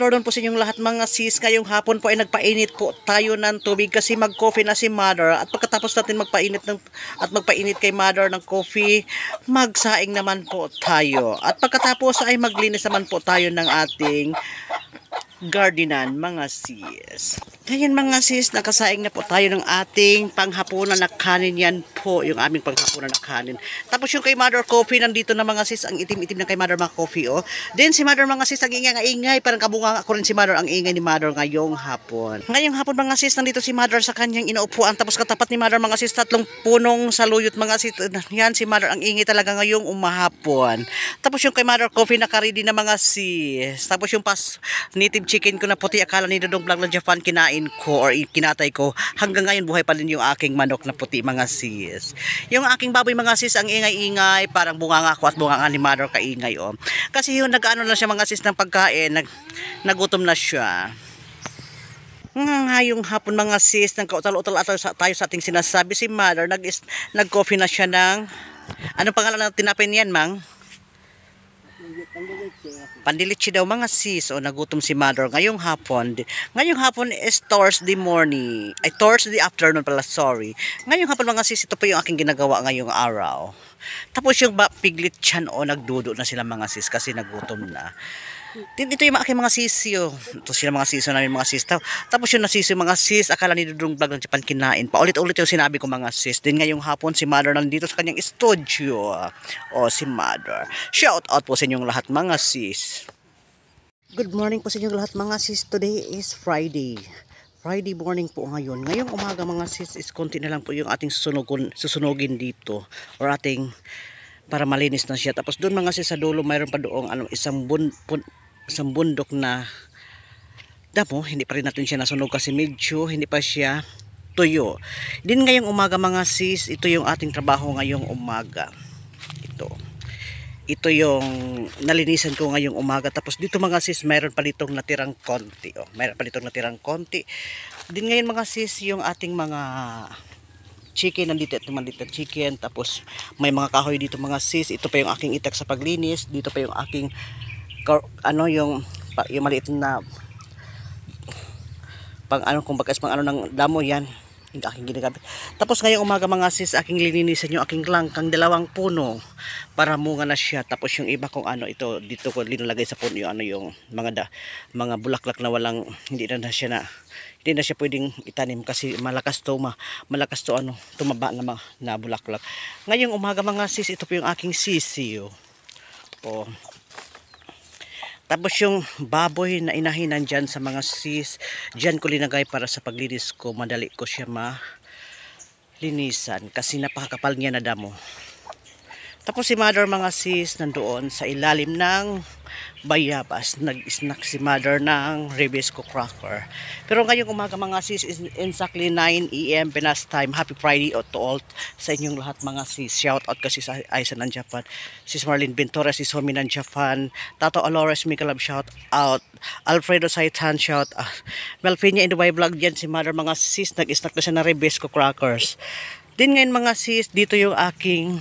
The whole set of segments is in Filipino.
afternoon po sa inyong lahat mga sis. Ngayong hapon po ay nagpainit po tayo ng tubig kasi mag-coffee na si mother. At pagkatapos natin magpainit kay mother ng coffee, magsaing naman po tayo. At pagkatapos ay maglinis naman po tayo ng ating gardenan mga sis. Ngayon mga sis, nakasaing na po tayo ng ating panghapunan na kanin. Yan po yung aming panghapunan na kanin. Tapos yung kay mother coffee, nandito na mga sis, ang itim-itim na kay mother mga coffee oh. Then si mother mga sis, ang ingay, parang kabunga ako rin si mother, ang ingay ni mother ngayong hapon. Ngayong hapon mga sis, nandito si mother sa kanyang inaupuan. Tapos katapat ni mother mga sis, 3 punong saluyot mga sis. Yan si mother, ang ingay talaga ngayong umahapon. Tapos yung kay mother coffee, naka-ready na mga sis. Tapos yung native chicken ko na puti, akala ni Dodong Vlog ng Japan, kinain ko or kinatay ko. Hanggang ngayon buhay pa din yung aking manok na puti mga sis. Yung aking baboy mga sis, ang ingay-ingay, parang bunganga ko at bunganga ni mother kaingay oh. Kasi yung nag-ano na siya mga sis ng pagkain, nagutom na siya. Ngayong hapon mga sis, nang kautal-utal tayo sa ating sinasabi, si mother nag-coffee na siya ng anong pangalan ng tinapay niyan mang? Pandilitsi daw mga sis. O nagutom si mother ngayong hapon. Ngayong hapon is Thursday morning. Ay Thursday afternoon pala, sorry. Ngayong hapon mga sis, ito po yung aking ginagawa ngayong araw. Tapos yung piglit tiyan o nagdudo na sila mga sis kasi nagutom na. Dito yung aking mga sisyo. Ito sila mga sisyo namin mga sis. Tapos yung nasisyo mga sis, akala ni Dudong Vlog ng Japan kinain. Paulit-ulit yung sinabi ko mga sis. Din ngayong hapon si mother nandito sa kanyang studio. O si mother. Shout out po sa inyong lahat mga sis. Good morning po sa inyong lahat mga sis. Today is Friday. Friday morning po ngayon. Ngayong umaga mga sis is konti na lang po yung ating susunugin dito. Or ating para malinis na siya. Tapos doon mga sis sa dulo mayroon pa doong isang bundok na damo, hindi pa rin natin siya nasunog kasi medyo hindi pa siya tuyo. Din ngayong umaga mga sis, ito yung ating trabaho ngayong umaga. Ito yung nalinisan ko ngayong umaga. Tapos dito mga sis, mayroon pa ditong natirang konti. Oh, mayroon pa ditong natirang konti. Din ngayon mga sis, yung ating mga chicken, nandito at nandito chicken. Tapos may mga kahoy dito mga sis. Ito pa yung aking itak sa paglinis. Dito pa yung aking yung maliit na pang ng damo yan. Yung aking ginagamit. Tapos ngayong umaga mga sis, aking lininisan yung aking langkang 2 puno para munga na siya. Tapos yung iba kong ito dito ko linalagay sa puno yung mga bulaklak na hindi na siya pwedeng itanim kasi malakas to tumaba na bulaklak. Ngayong umaga mga sis, ito po yung aking sisiyo. Oh. Tapos yung baboy na inahin nandyan sa mga sis, dyan ko linagay para sa paglinis ko, madali ko siya malinisan kasi napakakapal niya na damo. Tapos si mother mga sis nandoon sa ilalim ng bayabas, nag-snack si mother ng Ribisco cracker. Pero ngayong umaga mga sis is exactly 9 AM Pinas time. Happy Friday to all sa inyong lahat mga sis. Shout out kasi sa Aiza ng Japan, sis Marlene Ventura, sis Homi ng Japan, Tato Alores Mikalab shout out, Alfredo Saitan shout out, Melfinia in the Way vlog dyan si mother mga sis, nag-snack na siya ng Ribisco crackers. Din ngayon mga sis, dito yung aking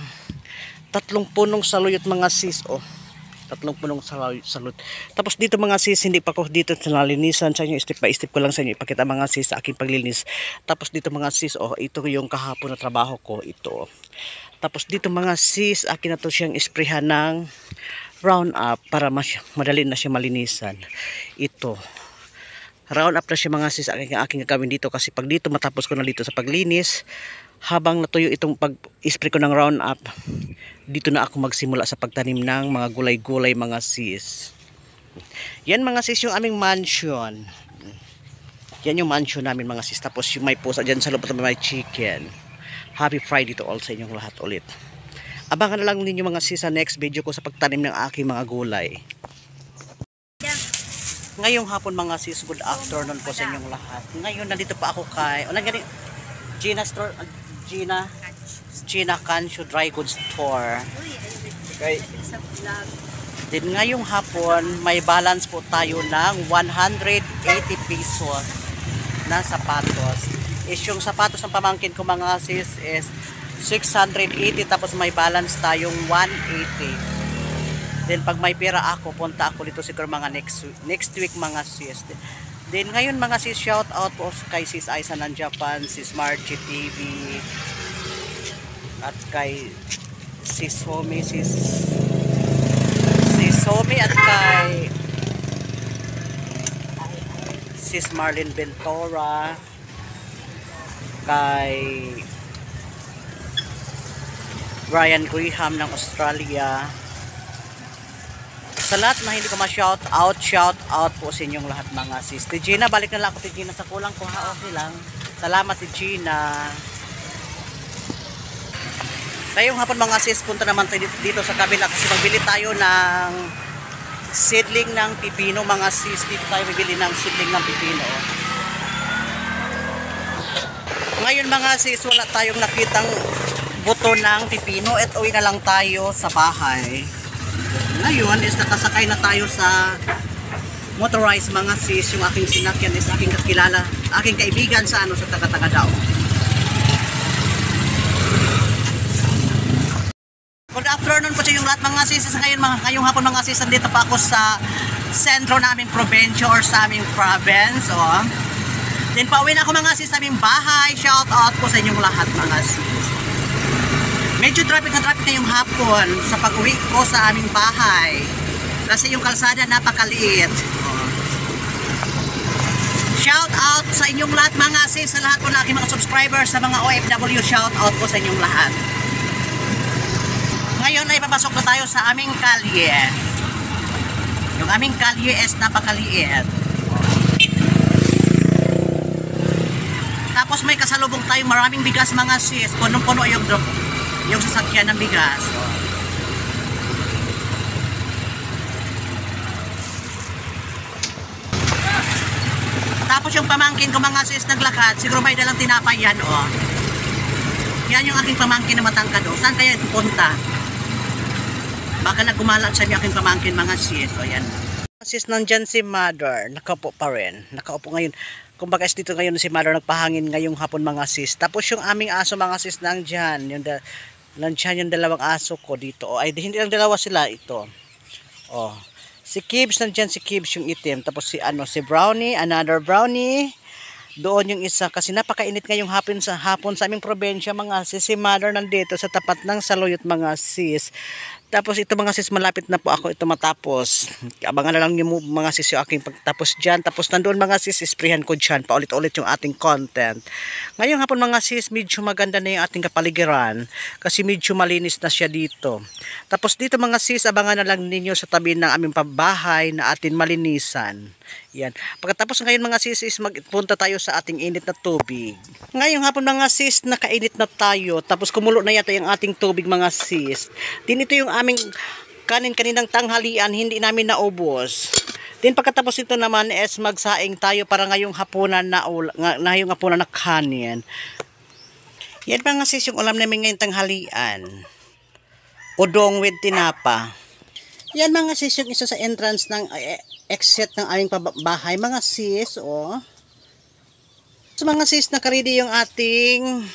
3 punong saluyot mga sis 3 punong saluyot. Tapos dito mga sis, hindi pa ko dito nalinisan sa inyo, step by step ko lang sa inyo ipakita mga sis sa aking paglinis. Tapos dito mga sis, ito yung kahapon na trabaho ko ito. Tapos dito mga sis, akin na to siyang isprehan ng round up para madali na siya malinisan. Ito round up na siya mga sis, aking gagawin dito kasi pag dito matapos ko na dito sa paglinis, habang natuyo itong pag-spray ko ng round up, dito na ako magsimula sa pagtanim ng mga gulay-gulay mga sis. Yan mga sis yung aming mansion. Yan yung mansion namin mga sis. Tapos yung may pusa dyan sa loob at may chicken. Happy Friday to all sa inyong lahat ulit. Abangan na lang ninyo mga sis sa next video ko sa pagtanim ng aking mga gulay. Ngayong hapon mga sis, good afternoon po sa inyong lahat. Ngayon nandito pa ako kay Gina Cancio Dry Goods Store. Okay. Din ngayong hapon, may balance po tayo ng 180 pesos na sapatos. Yung sapatos ng pamangkin ko mga sis is 680, tapos may balance tayong 180. Then pag may pera ako, punta ako dito siguro mga next week mga sis. Then ngayon mga sis, shout out po kay sis Aiza ng Japan, sis Margie TV, at kay sis Homi, sis Homi, at kay sis Marlene Ventura, kay Brian Graham ng Australia. Sa lahat na hindi ko ma-shout out po sa inyong lahat mga sis. Gina, balik na lang ako Gina sa kulang ko ha, okay lang. Salamat Gina. Ngayong hapon mga sis, punta naman tayo dito sa kabila kasi magbili tayo ng seedling ng pipino mga sis. Dito tayo bibili ng seedling ng pipino. Ngayon mga sis, wala tayong nakitang buto ng pipino at uwi na lang tayo sa bahay. Ngayon is nakasakay na tayo sa motorized mga sis. Yung aking sinakyan is aking kakilala, aking kaibigan sa sa taga-taga daw. Good afternoon po sa inyong lahat mga sis. Ngayong hapon mga sis, nandito pa ako sa sentro naming probinsya or sa aming province. Then pauwi na ako mga sis sa aming bahay. Shout out po sa inyong lahat mga sis. Medyo traffic ngayong hapon sa pag-uwi ko sa aming bahay. Kasi yung kalsada napakaliit. Shout out sa inyong lahat mga sis, sa lahat po na aking mga subscribers, sa mga OFW, shout out po sa inyong lahat. Ngayon ay papasok na tayo sa aming kalye. Yung aming kalye is napakaliit. Tapos may kasalubong tayong maraming bigas mga sis. Punong-puno yung sasakyan ng bigas. Tapos yung pamangkin ko mga sis naglakad, siguro may dalang tinapay yan Yan yung aking pamangkin na matangkad Saan kaya ito punta? Baka nagkumalat siya yung aking pamangkin mga sis. Yan. Sis, nandyan si Mother. Nakaupo pa rin. Nakaupo ngayon. Kumbaga dito ngayon si Mother nagpahangin ngayong hapon mga sis. Tapos yung aming aso mga sis nandyan. Nandyan yung dalawang aso ko dito. Ay hindi lang dalawa sila ito. Si Kibs, nandyan si Kibs yung itim. Tapos si Brownie, another Brownie. Doon yung isa kasi napakainit ngayong hapon sa aming probinsya mga sis. Si Mother nandito sa tapat ng saluyot mga sis. Tapos ito mga sis, malapit na po ako ito matapos. Abangan na lang yung mga sis yung aking pagtapos dyan. Tapos nandoon mga sis, isprihan ko dyan. Paulit-ulit yung ating content. Ngayong hapon mga sis, medyo maganda na yung ating kapaligiran. Kasi medyo malinis na siya dito. Tapos dito mga sis, abangan na lang ninyo sa tabi ng aming pabahay na atin malinisan. Yan. Pagkatapos ngayon mga sis, is magpunta tayo sa ating init na tubig. Ngayong hapon mga sis, nakainit na tayo. Tapos kumulo na yata yung ating tubig mga sis. Din ito yung aming kaninang tanghalian, hindi namin naubos. Din pagkatapos ito naman is magsaing tayo para ngayong hapunan ngayong hapunan na kanin. Yan mga sis yung ulam namin ngayong tanghalian. Udong with tinapa. Yan mga sis yung isa sa entrance ng exit ng aming bahay mga sis. So mga sis, nakaready yung ating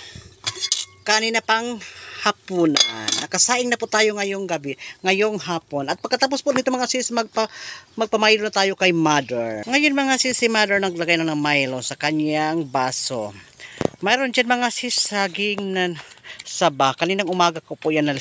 kanina pang hapunan. Nakasaing na po tayo ngayong hapon. At pagkatapos po nito mga sis, magpa-Milo na tayo kay Mother. Ngayon mga sis, si Mother naglagay na ng Milo sa kanyang baso. Mayroon dyan mga sis saging na saba. Kaninang umaga ko po yan na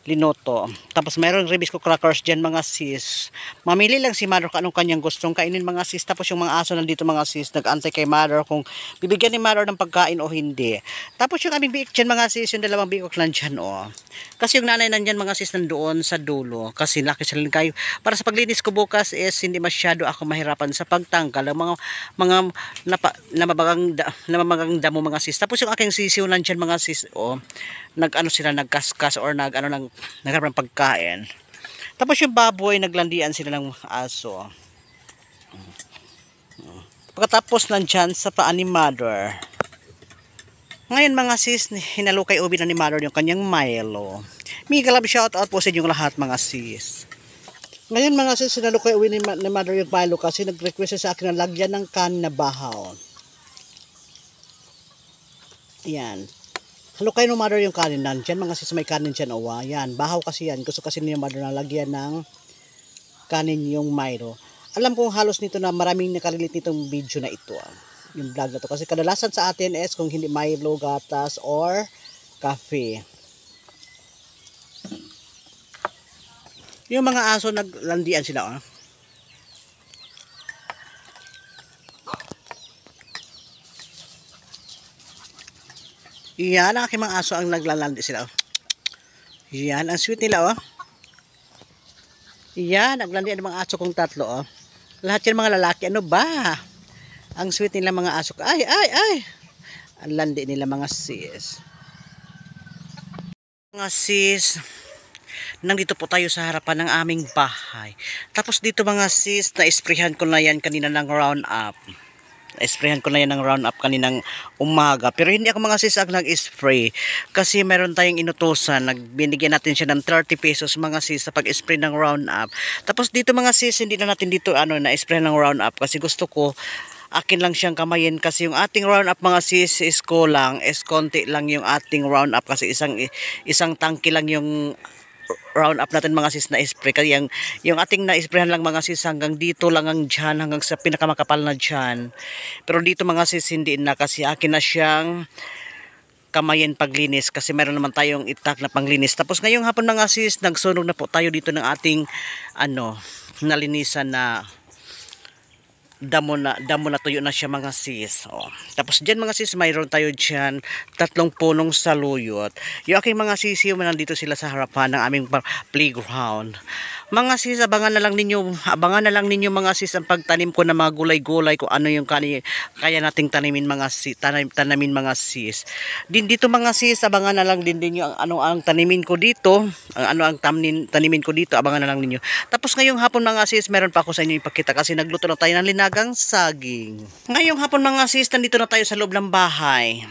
linoto. Tapos mayroong Ribisco crackers dyan mga sis. Mamili lang si Mother kung anong kanyang gustong kainin mga sis. Tapos yung mga aso nandito mga sis, nag-antay kay Mother kung bibigyan ni Mother ng pagkain o hindi. Tapos yung aming biik dyan mga sis, yung dalawang biik nandyan Kasi yung nanay nandyan mga sis nandoon sa dulo. Kasi laki sila kayo. Para sa paglinis ko bukas is hindi masyado ako mahirapan sa pagtanggal ng mga namabagang damo mga sis. Tapos yung aking sisiw nandyan mga sis sila nagkaskas or nagkaroon ng pagkain. Tapos yung baboy naglandian sila ng aso. Pagkatapos nandyan sa paa ni Mother. Ngayon mga sis, hinalukay ubi na ni Mother yung kanyang Milo. Mega love shout out po sa inyong lahat mga sis. Ngayon mga sis, hinalukay ubi ni Mother yung Milo kasi nag-request sa akin na lagyan ng kanin na bahaw. Yan. Halukayin mo mother yung kanin nandyan. Mga sis may kanin dyan. O, yan. Bahaw kasi yan. Gusto kasi niya mother na lagyan ng kanin yung Milo. Alam kong halos nito na maraming nakarelate nitong video na ito. Yung vlog na to. Kasi kadalasan sa atin is kung hindi Milo, gatas, or cafe. Yung mga aso naglandian sila. Oh. Yan, ang aking mga aso ang naglalandi sila. Oh. Yan, ang sweet nila. Oh. Yan, naglandian ang mga aso kong tatlo. Oh. Lahat yan mga lalaki. Ano ba? Ang sweet nila mga aso. Ay, ay, ay. Ang landi nila mga sis. Mga sis, nandito po tayo sa harapan ng aming bahay. Tapos dito mga sis, na-sprayhan ko na yan kanina ng Roundup. Na-sprayhan ko na yan ng Roundup kaninang umaga. Pero hindi ako mga sis ang nag-spray. Kasi meron tayong inutusan. Nagbinigyan natin siya ng 30 pesos mga sis sa pag-spray ng Roundup. Tapos dito mga sis, hindi na natin dito na-spray ng Roundup. Kasi gusto ko, akin lang siyang kamayin kasi yung ating Roundup mga sis is kulang, is konti lang yung ating Roundup kasi isang tangki lang yung Roundup natin mga sis na spray. Kaya yung ating na-sprayan lang mga sis hanggang dito lang ang dyan, hanggang sa pinakamakapal na dyan. Pero dito mga sis hindi na kasi akin na siyang kamayin paglinis kasi meron naman tayong itak na panglinis. Tapos ngayong hapon mga sis, nagsunog na po tayo dito ng ating nalinisan na damo na tuyo na siya mga sis. Oh. Tapos dyan mga sis, mayroon tayo dyan 3 punong saluyot. Yung aking mga sis, yung nandito sila sa harapan ng aming playground. Mga sis, abangan na lang ninyo mga sis ang pagtanim ko ng mga gulay-gulay kung ano yung kaya nating tanimin mga sis, tanamin mga sis. Din dito mga sis, abangan na lang din niyo ano ang tanimin ko dito, tanimin ko dito, abangan na lang ninyo. Tapos ngayong hapon mga sis, meron pa ako sa inyo ipakita kasi nagluto na tayo ng linagang saging. Ngayong hapon mga sis, nandito na tayo sa loob ng bahay.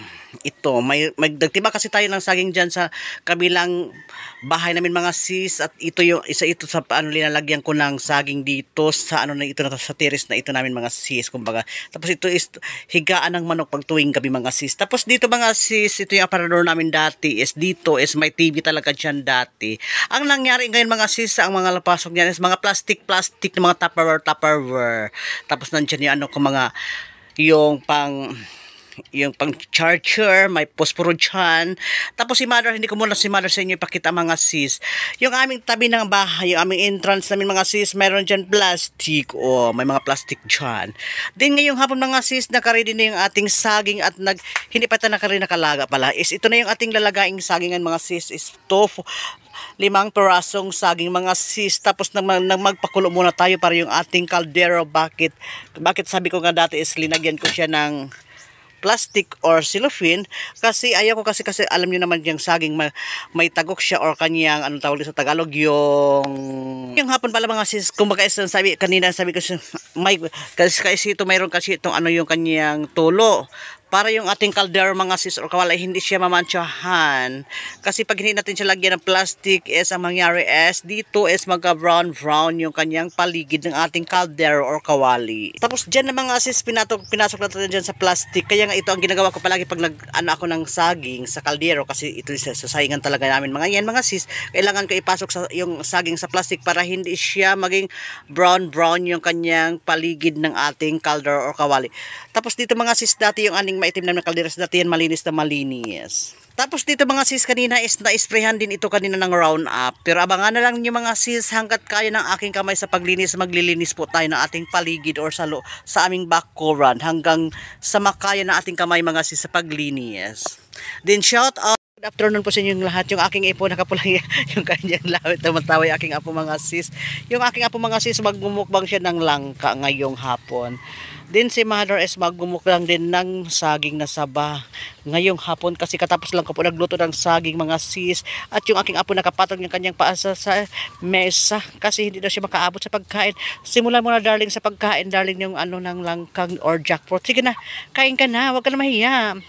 Ito, magdagtiba kasi tayo ng saging dyan sa kabilang bahay namin mga sis, at ito yung isa ito sa linalagyan ko ng saging dito sa sa terrace na ito namin mga sis, kumbaga. Tapos ito is higaan ng manok pag tuwing gabi mga sis. Tapos dito mga sis, ito yung aparador namin dati, is dito is may TV talaga dyan dati. Ang nangyari ngayon mga sis, ang mga lapasok niyan is mga plastic na mga tupperware. Tapos nandiyan yung pang charger, may posporo dyan. Tapos hindi ko muna si mother sa inyo ipakita mga sis. Yung aming tabi ng bahay, yung aming entrance namin mga sis, meron dyan plastic. May mga plastic dyan. Then ngayong hapon mga sis, nakaready na yung ating saging at hindi pa tayo nakalaga pala. Ito na yung ating lalagaing sagingan mga sis. Is tofu. 5 perasong saging mga sis. Tapos magpakulo muna tayo para yung ating kaldero. Bakit sabi ko nga dati is linagyan ko siya ng plastic or cellophane kasi ayaw ko kasi alam niyo naman yung saging may tagok siya or kanyang tawag sa Tagalog yung hapon pala mga sis, kumbaga sabi ko kasi ito mayroon kasi itong yung kanyang tulo para yung ating kaldero mga sis or kawala hindi siya mamantsahan. Kasi pag hindi natin siya lagyan ng plastic is ang mangyari is dito is magka brown yung kanyang paligid ng ating kaldero or kawali. Tapos dyan na mga sis pinasok natin dyan sa plastic. Kaya nga ito ang ginagawa ko palagi pag ako ng saging sa kaldero kasi ito sa sasaingan talaga namin mga sis. Kailangan ko ipasok yung saging sa plastic para hindi siya maging brown yung kanyang paligid ng ating kaldero or kawali. Tapos dito mga sis, dati yung aning maitim na kalderas dati yan malinis. Tapos dito mga sis, kanina is na-sprayhan din ito kanina ng Roundup. Pero abangan na lang niyo mga sis, hanggat kaya ng aking kamay sa paglinis, maglilinis po tayo ng ating paligid or sa aming backcourt hanggang sa makaya ng ating kamay mga sis sa paglinis. Then shout out. Good afternoon po sa inyong lahat. Yung aking ipo nakapulang yung kanyang lawit na mataway aking apo mga sis. Yung aking apo mga sis, magmumukbang siya ng langka ngayong hapon. Din si mother is magmumukbang din ng saging na saba ngayong hapon kasi katapos lang ko po nagluto ng saging mga sis. At yung aking apo nakapatong yung kanyang paasa sa mesa kasi hindi daw siya makaabot sa pagkain. Simulan mo na darling sa pagkain darling yung ng langkang or jackfruit. Sige na, kain ka na, huwag ka na mahiya.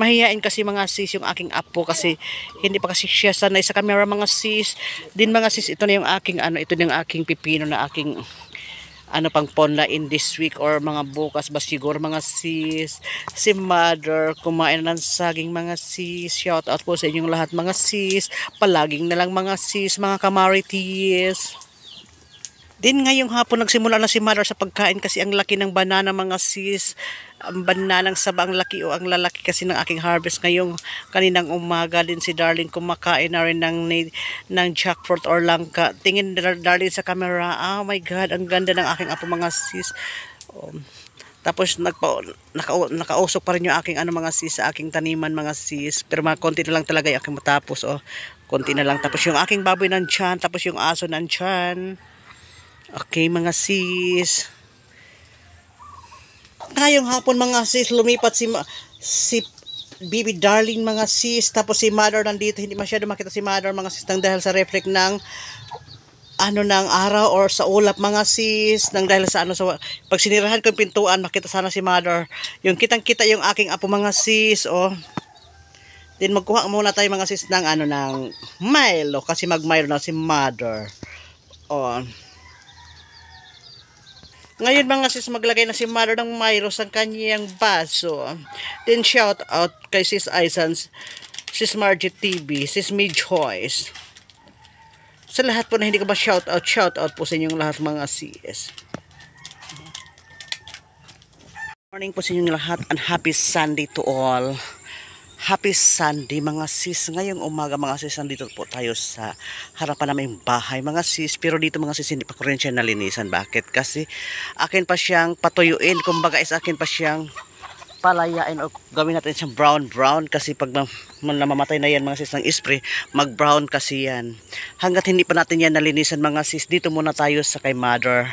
Mahihain kasi mga sis yung aking apo kasi hindi pa kasi siya sanay sa camera mga sis. Din mga sis, ito na yung aking ito na yung aking pipino na aking ano pang ponla in this week or mga bukas ba siguro mga sis. Si mother kumain ng saging mga sis. Shout out po sa inyong lahat mga sis. Palaging na lang mga sis, mga kamaritis. Din ngayong hapon nagsimula na si mother sa pagkain kasi ang laki ng banana mga sis. Ang bananang saba ang laki o ang lalaki kasi ng aking harvest ngayong kaninang umaga din si Darling kumakain na rin ng jackfruit or langka. Tingin Darling sa camera, oh my god, ang ganda ng aking apo mga sis. Tapos nakausok pa rin yung aking ano mga sis sa aking taniman mga sis. Pero mga konti na lang talaga yung aking matapos konti na lang. Tapos yung aking baboy nandyan, tapos yung aso nandyan. Okay mga sis. Ngayong hapon mga sis, lumipat si Bibi Darling mga sis. Tapos si mother nandito, hindi masyado makita si mother mga sis nang dahil sa reflect ng ng araw or sa ulap mga sis. Nang dahil sa pag sinirahan ko yung pintuan, makita sana si mother. Yung kitang kita yung aking apo mga sis. Then magkuha muna tayo mga sis ng ng Milo kasi mag-Milo na si mother. Ngayon mga sis, maglagay na si mother ng Milo sa kanyang baso. Then shout out kay sis Aisan, sis Margie TV, sis May Joyce. Sa lahat po na hindi ko ba shout out po sa inyong lahat mga sis. Morning po sa inyong lahat and happy Sunday to all. Happy Sunday mga sis. Ngayong umaga mga sis, nandito po tayo sa harapan namin bahay mga sis. Pero dito mga sis, hindi pa ko rin siya nalinisan. Bakit? Kasi akin pa siyang patuyuin. Kumbaga is akin pa siyang palayain o gawin natin siyang brown. Kasi pag namamatay na yan mga sis ng spray, mag brown kasi yan. Hanggat hindi pa natin yan nalinisan mga sis, dito muna tayo sa kay mother.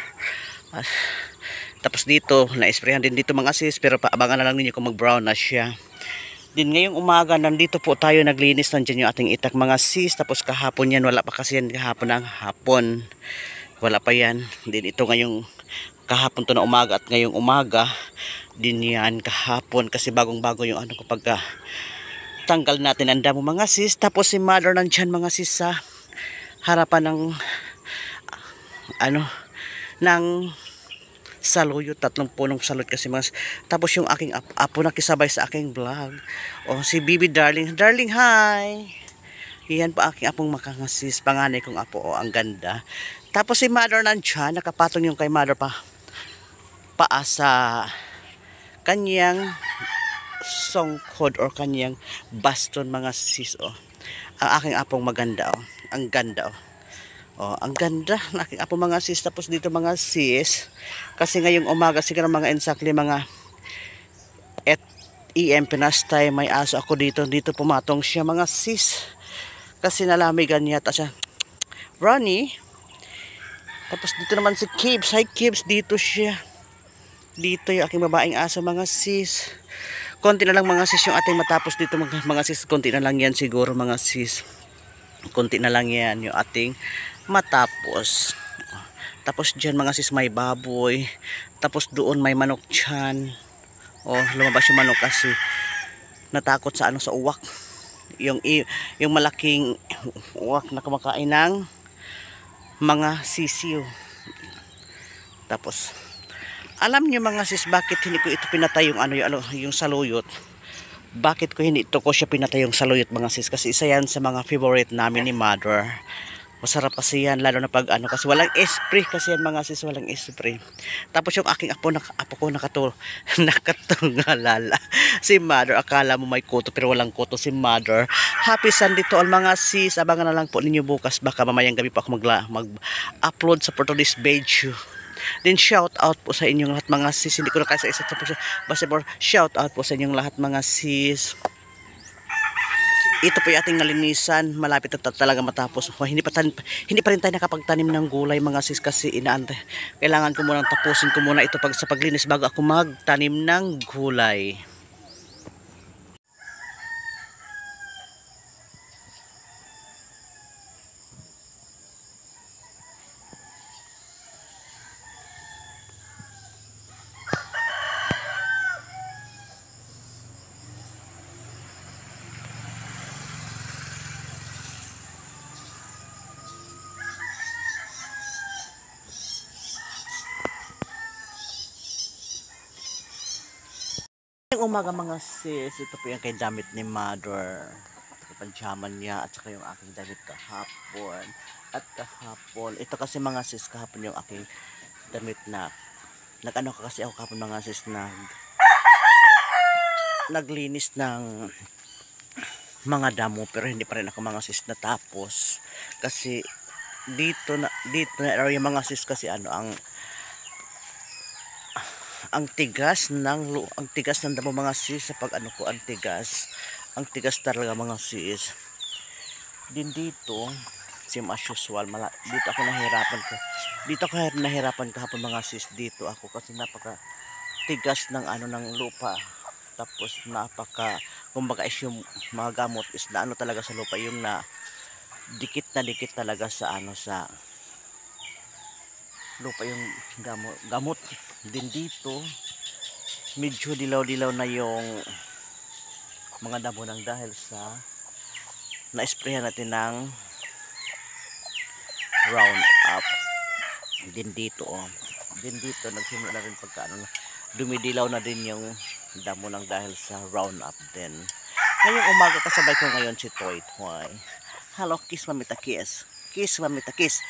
Tapos dito, na-sprayan din dito mga sis. Pero paabangan na lang ninyo kung mag brown na siya. Din ngayong umaga, nandito po tayo naglinis. Nandiyan yung ating itak mga sis. Tapos kahapon yan, wala pa kasi yan kahapon ng hapon. Wala pa yan. Din ito ngayong kahapon to na umaga at ngayong umaga. Din yan kahapon kasi bagong-bago yung kapag tanggal natin ang damo mga sis. Tapos si mother nandyan mga sis sa harapan ng saluyot, 3 punong saluyot kasi mga. Tapos yung aking apo nakisabay sa aking vlog. Si Bibi Darling. Darling, hi! Yan po aking apong makangasis. Panganay kong apo. Ang ganda. Tapos si mother nandyan. Nakapatong yung kay mother paa sa kanyang songkod or kanyang baston mga sis. Ang aking apong maganda. Ang ganda. Ang ganda ng aking apo mga sis. Tapos dito mga sis, kasi ngayong umaga siguro mga exactly mga 8 AM Pinas time, may aso ako dito pumatong siya mga sis kasi nalamigan niya siya Ronnie. Tapos dito naman si Kibs. Hi Kibs, dito siya. Dito yung aking babaeng aso mga sis. Konti na lang mga sis yung ating matapos dito mga sis. Konti na lang yan siguro mga sis. Konti na lang yan yung ating matapos. Tapos dyan mga sis may baboy. Tapos doon may manok dyan. Lumabas yung manok kasi natakot sa sa uwak. Yung malaking uwak na kumakain ng mga sisiw. Tapos alam niyo mga sis, bakit hindi ko ito pinatay yung saluyot? Bakit ko hindi ko siya pinatay yung saluyot mga sis? Kasi isa yan sa mga favorite namin ni mother. Masarap kasi yan, lalo na pag kasi walang spray kasi yan mga sis, walang spray. Tapos yung aking apo ko nakatungalala. Si mother, akala mo may kuto pero walang kuto si mother. Happy Sunday to all mga sis. Abangan na lang po ninyo bukas. Baka mamayang gabi pa ako mag-upload sa Portuguese page. Then shout out po sa inyong lahat mga sis. Hindi ko na kaya sa isa po siya. Basta shout out po sa inyong lahat mga sis. Ito po yung ating nalinisan. Malapit na talaga matapos. Hindi pa rin tayo nakapagtanim ng gulay mga sis kasi inaantay. Kailangan ko munang tapusin ko muna ito sa paglinis bago ako magtanim ng gulay. Yung umaga mga sis, ito po yung kay damit ni mother. Yung panjaman niya at saka yung aking damit kahapon. At kahapon, ito kasi mga sis, kahapon yung aking damit na nag-ano ka kasi ako kahapon mga sis na naglinis ng mga damo pero hindi pa rin ako mga sis natapos kasi dito na area mga sis kasi ano ang tigas ng damo mga sis sa pag ano ko ang tigas talaga mga sis din dito same as usual dito ako nahirapan kahapon mga sis dito ako kasi napaka tigas ng ano ng lupa tapos napaka kumbaga is yung mga gamot is na ano talaga sa lupa yung na dikit talaga sa ano sa lupa yung gamot din dito medyo dilaw na yung mga damo ng dahil sa na-sprayan natin ng round up din dito nagsimula na rin pagka ano, dumidilaw na din yung damo ng dahil sa round up din ngayong umaga kasabay ko ngayon si Toy Toy. Hello, kiss mamita kiss mamita kiss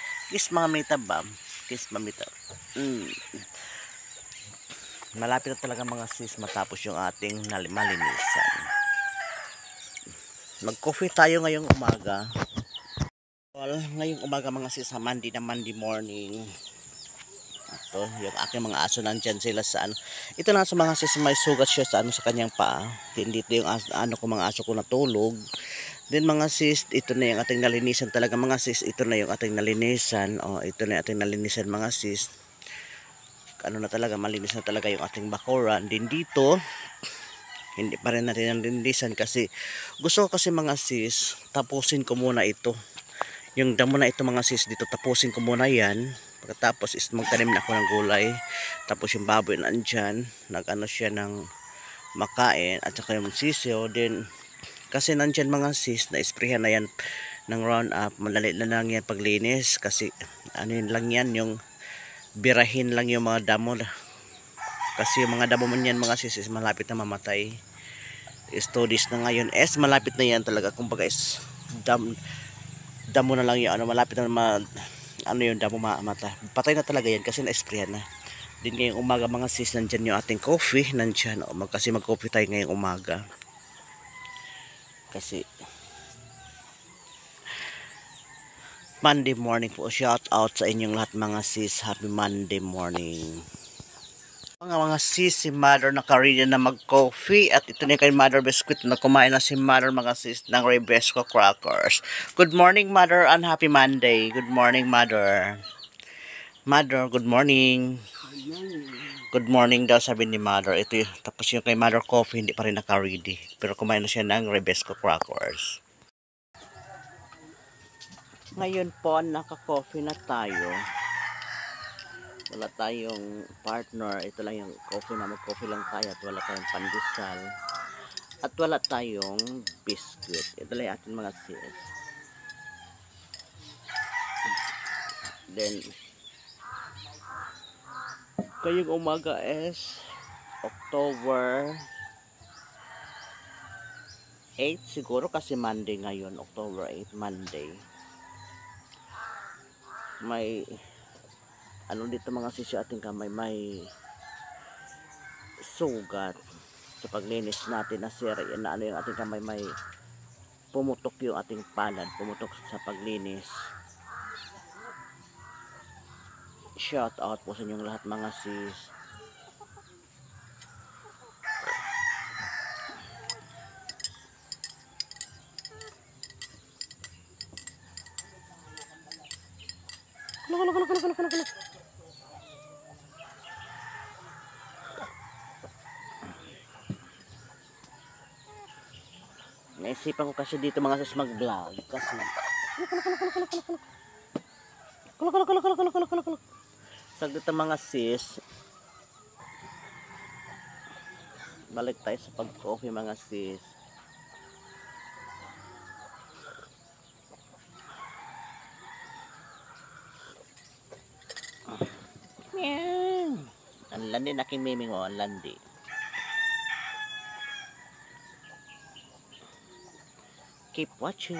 mamita bam kiss mamita malapit na talaga mga sis matapos yung ating malinisan. Mag coffee tayo ngayong umaga. Well, ngayong umaga mga sis sa Monday morning. Ito, yung aking mga aso nandyan sila sa ano. Ito na sa mga sis may sugat siya sa ano sa kanyang paa. Dito yung ano ko mga aso ko natulog. Then mga sis, ito na yung ating nalinisan talaga mga sis. Ito na yung ating nalinisan. Oh, ito na yung ating nalinisan mga sis. Ano na talaga, malinis na talaga yung ating bakuran. Din dito, hindi pa rin natin nalinisan kasi gusto ko kasi mga sis, tapusin ko muna ito. Yung damo na ito mga sis, dito tapusin ko muna yan. Pagkatapos is magtanim na ako ng gulay. Tapos yung baboy nandyan, nag-ano siya ng makain at saka yung sisiyo. Then, kasi nandyan mga sis, na-sprayhan na yan ng round up. Madali na lang yan paglinis kasi ano yun lang yan, yung birahin lang yung mga damo. Kasi yung mga damo man yan mga sis is malapit na mamatay. Studies na ngayon is malapit na yan talaga. Kumbaga is damo na lang yung ano, malapit na ano yung damo mamata. Patay na talaga yan kasi na-sprayan na. Din ngayong umaga mga sis, nandyan yung ating coffee. Nandyan, kasi mag-coffee tayo ngayong umaga. Kasi Monday morning po. Shout out sa inyong lahat mga sis. Happy Monday morning. Mga sis, si mother nakaready na mag-coffee at ito na kay mother biscuit na kumain na si mother mga sis ng Rebesco crackers. Good morning mother and happy Monday. Good morning mother. Mother, good morning. Good morning daw sabi ni mother. Ito yung, tapos yung kay mother coffee hindi pa rin nakaready. Pero kumain na siya ng Rebesco crackers. Ngayon po naka-coffee na tayo. Wala tayong partner, ito lang yung coffee na mag-coffee lang tayo at wala tayong pandesal at wala tayong biscuit. Ito lang yung ating mga sis. Then kayong umaga is October 8 siguro kasi Monday ngayon, October 8 Monday. May ano dito mga sis yung ating kamay, may sugat sa paglinis natin na siri na ano yung ating kamay, may pumutok yung ating palad, pumutok sa paglinis. Shout out po sa inyong lahat mga sis. Naisipan ko kasi dito mga sis mag-vlog kasi saglit mga sis, balik tayo sa pag-coffee mga sis. Meow. Ang landi na aking miming, oh, ang landi. Keep watching.